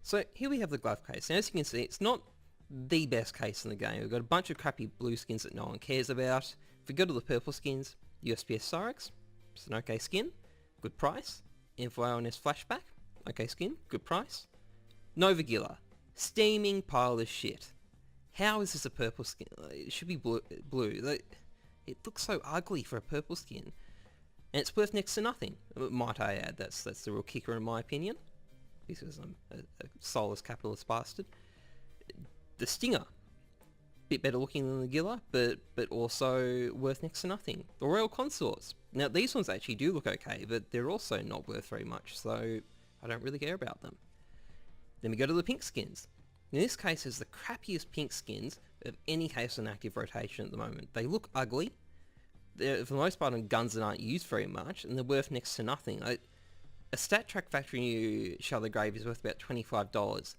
So here we have the glove case. Now as you can see, it's not the best case in the game. We've got a bunch of crappy blue skins that no one cares about. If we go to the purple skins, USPS Cyrex, it's an okay skin, good price. Info-INS Flashback, okay skin, good price. Nova Gilla, steaming pile of shit. How is this a purple skin? It should be blue. It looks so ugly for a purple skin. And it's worth next to nothing, might I add. That's the real kicker in my opinion, because I'm a soulless capitalist bastard. The Stinger, bit better looking than the Gilla, but also worth next to nothing. The Royal Consorts. Now these ones actually do look okay, but they're also not worth very much, so I don't really care about them. Then we go to the pink skins. In this case, it's the crappiest pink skins of any case in active rotation at the moment. They look ugly. They're for the most part on guns that aren't used very much, and they're worth next to nothing. A Stat Track Factory New Shell the Grave is worth about $25.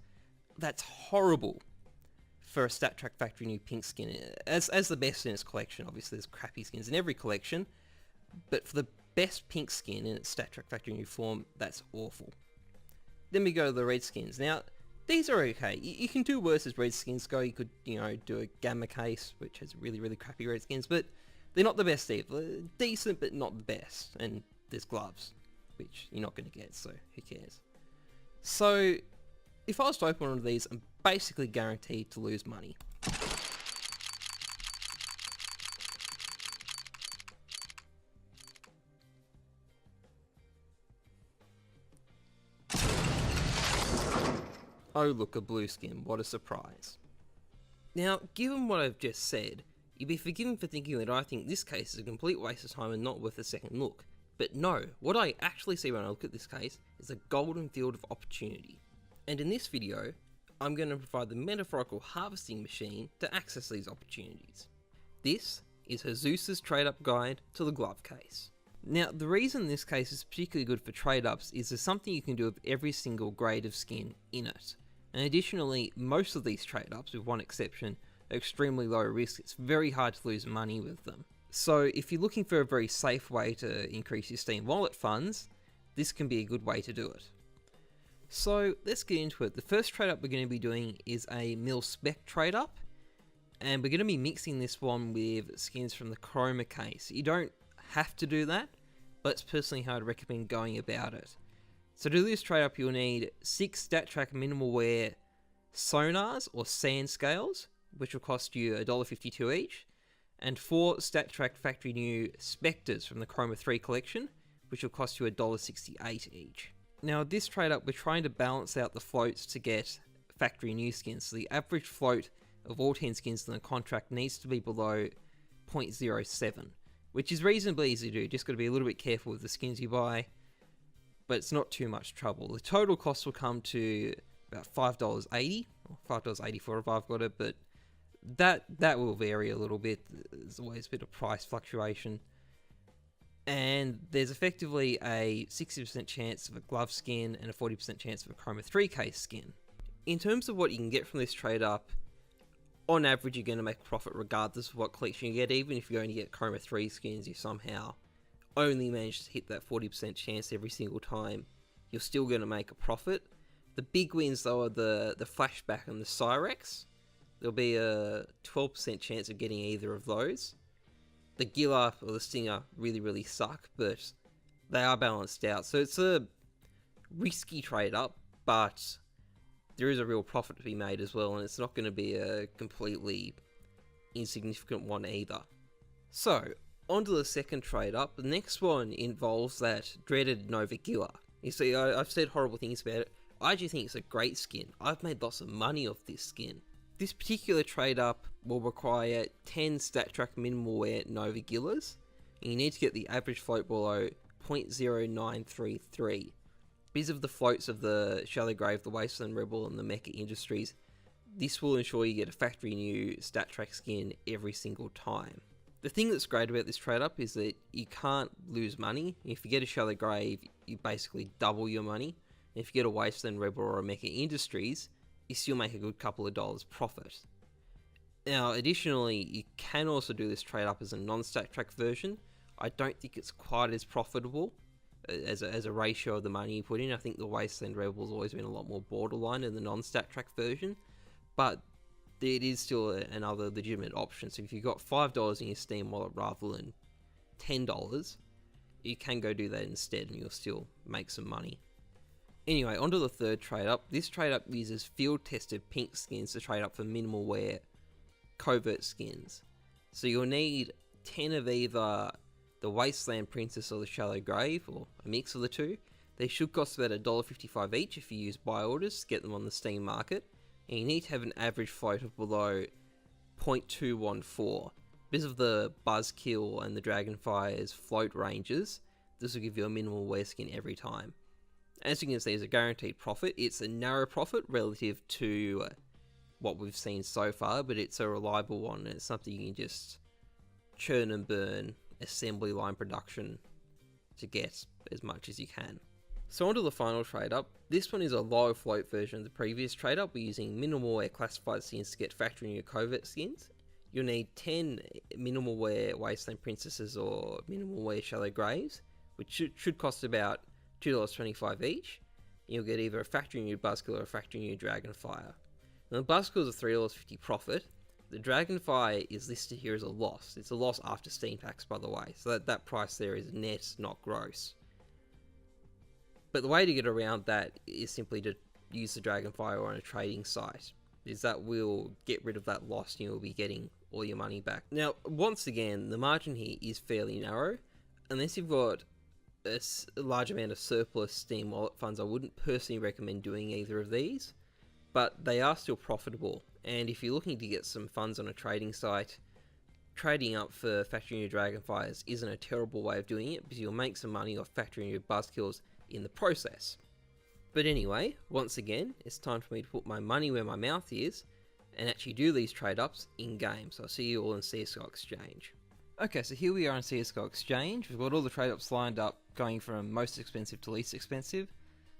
That's horrible for a Stat Track Factory New pink skin. As the best in its collection, obviously there's crappy skins in every collection, but for the best pink skin in its Stat Track Factory New form, that's awful. Then we go to the red skins. Now, these are okay. You can do worse as red skins go. You could, do a Gamma case, which has really, really crappy red skins, but they're not the best either. They're decent, but not the best. And there's gloves, which you're not going to get, so who cares? So, if I was to open one of these, I'm basically guaranteed to lose money. Oh look, a blue skin, what a surprise. Now, given what I've just said, you'd be forgiven for thinking that I think this case is a complete waste of time and not worth a second look. But no, what I actually see when I look at this case is a golden field of opportunity. And in this video, I'm going to provide the metaphorical harvesting machine to access these opportunities. This is Heyzeus' trade-up guide to the glove case. Now, the reason this case is particularly good for trade-ups is there's something you can do with every single grade of skin in it. And additionally, most of these trade-ups, with one exception, are extremely low risk. It's very hard to lose money with them. So if you're looking for a very safe way to increase your Steam wallet funds, this can be a good way to do it. So let's get into it. The first trade-up we're going to be doing is a Milspec trade-up, and we're going to be mixing this one with skins from the Chroma case. You don't have to do that, but it's personally how I'd recommend going about it. So to do this trade-up, you'll need 6 Stat Track Minimal Wear Sonars or Sand Scales, which will cost you $1.52 each, and 4 Stat Track Factory New Spectres from the Chroma 3 collection, which will cost you $1.68 each. Now, this trade-up, we're trying to balance out the floats to get factory new skins, so the average float of all 10 skins in the contract needs to be below 0.07, which is reasonably easy to do. Just got to be a little bit careful with the skins you buy, but it's not too much trouble. The total cost will come to about $5.80, or $5.84 if I've got it, but that will vary a little bit. There's always a bit of price fluctuation. And there's effectively a 60% chance of a glove skin and a 40% chance of a Chroma 3 case skin. In terms of what you can get from this trade up, on average you're going to make a profit regardless of what collection you get. Even if you only get Chroma 3 skins, you somehow only manage to hit that 40% chance every single time, you're still going to make a profit. The big wins though are the Flashback and the Cyrex. There'll be a 12% chance of getting either of those. The Gilla or the Stinger really suck, but they are balanced out. So it's a risky trade up, but there is a real profit to be made as well, and it's not going to be a completely insignificant one either. So, on to the second trade up. The next one involves that dreaded Nova Gilla. You see, I've said horrible things about it. I actually think it's a great skin. I've made lots of money off this skin. This particular trade up will require 10 Stat Track Minimal Wear Nova Gillas, and you need to get the average float below 0.0933. Because of the floats of the Shallow Grave, the Wasteland Rebel, and the Mecha Industries, this will ensure you get a factory new Stat Track skin every single time. The thing that's great about this trade up is that you can't lose money. If you get a Shallow Grave, you basically double your money. And if you get a Wasteland Rebel or a Mecha Industries, you still make a good couple of dollars profit. Now, additionally, you can also do this trade up as a non-Stat Track version. I don't think it's quite as profitable, as a ratio of the money you put in. I think the Wasteland Rebel's always been a lot more borderline in the non-stat track version, but it is still another legitimate option. So if you've got $5 in your Steam wallet rather than $10, you can go do that instead and you'll still make some money. Anyway, onto the third trade up. This trade up uses field tested pink skins to trade up for minimal wear covert skins. So you'll need 10 of either the Wasteland Princess or the Shallow Grave, or a mix of the two. They should cost about $1.55 each if you use buy orders to get them on the Steam market. And you need to have an average float of below 0.214. Because of the Buzzkill and the Dragonfire's float ranges, this will give you a minimal wear skin every time. As you can see, it's a guaranteed profit. It's a narrow profit relative to what we've seen so far, but it's a reliable one, and it's something you can just churn and burn assembly line production to get as much as you can. So onto the final trade up. This one is a low float version of the previous trade up. We're using minimal wear classified skins to get factory new covert skins. You'll need 10 minimal wear Wasteland Princesses or minimal wear Shallow Graves, which should cost about $2.25 each. You'll get either a factory new Buzzkill or a factory new Dragonfire. Now the Buzzkill is a $3.50 profit. The Dragonfire is listed here as a loss. It's a loss after Steam tax, by the way, so that price there is net, not gross. But the way to get around that is simply to use the Dragonfire on a trading site, is that will get rid of that loss and you'll be getting all your money back. Now, once again, the margin here is fairly narrow. Unless you've got a large amount of surplus Steam wallet funds, I wouldn't personally recommend doing either of these, but they are still profitable. And if you're looking to get some funds on a trading site, trading up for factory new Dragonfires isn't a terrible way of doing it, because you'll make some money off factory new Buzzkills in the process. But anyway, once again, it's time for me to put my money where my mouth is and actually do these trade ups in game. So I'll see you all in CSGO Exchange. Okay, so here we are in CSGO Exchange. We've got all the trade ups lined up, going from most expensive to least expensive.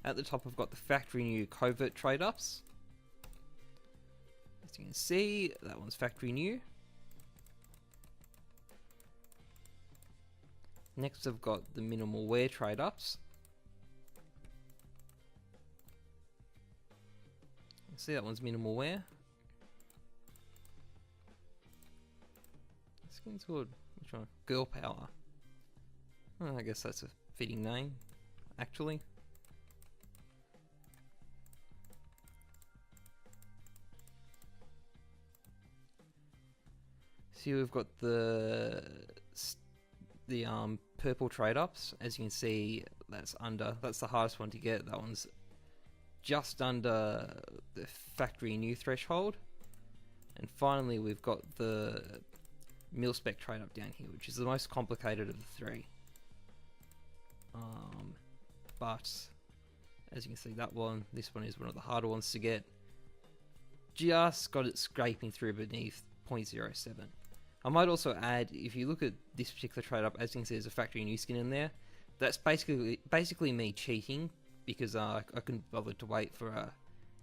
At the top, I've got the factory new covert trade ups. As you can see, that one's factory new. Next, I've got the minimal wear trade ups. See, that one's minimal wear. Skins good. Which one? Girl Power. Well, I guess that's a fitting name, actually. So we've got the purple trade ups. As you can see, that's the hardest one to get. That one's just under the factory new threshold. And finally, we've got the Milspec trade up down here, which is the most complicated of the three. But as you can see, this one is one of the harder ones to get. Just got it scraping through beneath 0.07. I might also add, if you look at this particular trade up, as you can see, there's a factory new skin in there. That's basically me cheating, because I couldn't bother to wait for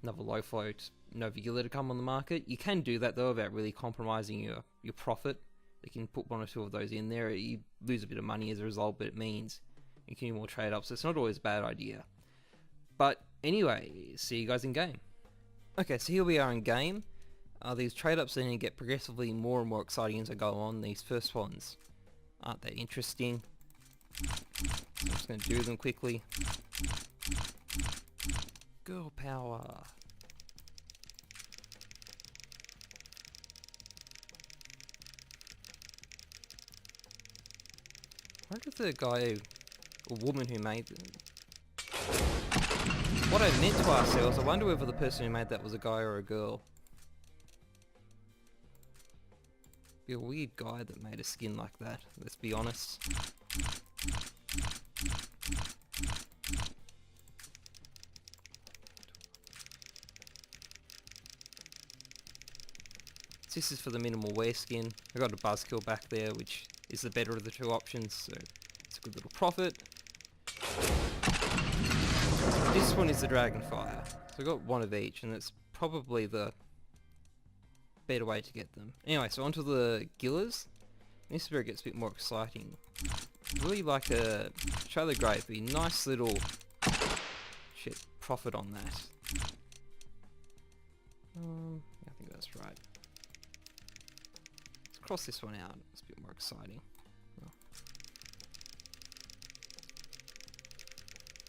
another low float Novagilla to come on the market. You can do that though without really compromising your profit. You can put one or two of those in there. You lose a bit of money as a result, but it means you can do more trade ups. So it's not always a bad idea. But anyway, see you guys in game. Okay, so here we are in game. These trade ups are going to get progressively more and more exciting as I go on. These first ones aren't that interesting. I'm just going to do them quickly. Girl Power. I wonder if the guy or woman who made them. What I meant to ask there was, I wonder whether the person who made that was a guy or a girl. Be a weird guy that made a skin like that, let's be honest. This is for the minimal wear skin. I got a Buzzkill back there, which is the better of the two options, so it's a good little profit. This one is the Dragonfire. So I got one of each, and it's probably the better way to get them. Anyway, so onto the Gillas. This is where it gets a bit more exciting. really like a Shallow Grave. Be nice little profit on that. I think that's right. Let's cross this one out. It's a bit more exciting. Oh.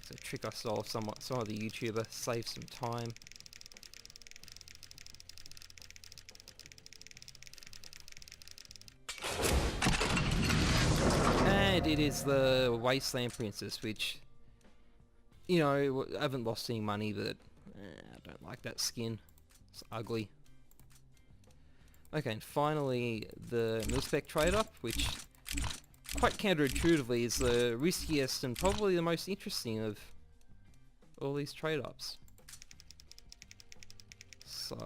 So trick I stole some of the YouTuber, save some time. And it is the Wasteland Princess, which, you know, I haven't lost any money, but I don't like that skin. It's ugly. Okay, and finally the Milspec trade-up, which quite counterintuitively is the riskiest and probably the most interesting of all these trade-ups. So,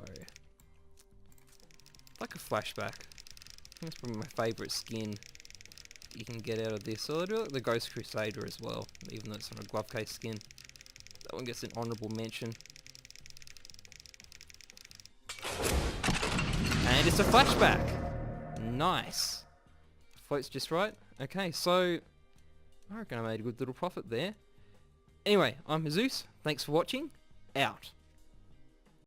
like a flashback. I think it's probably my favourite skin you can get out of this. So I do like the Ghost Crusader as well, even though it's not a glove case skin. That one gets an honourable mention. And it's a flashback! Nice! Floats just right. Okay, so I reckon I made a good little profit there. Anyway, I'm Heyzeus. Thanks for watching. Out.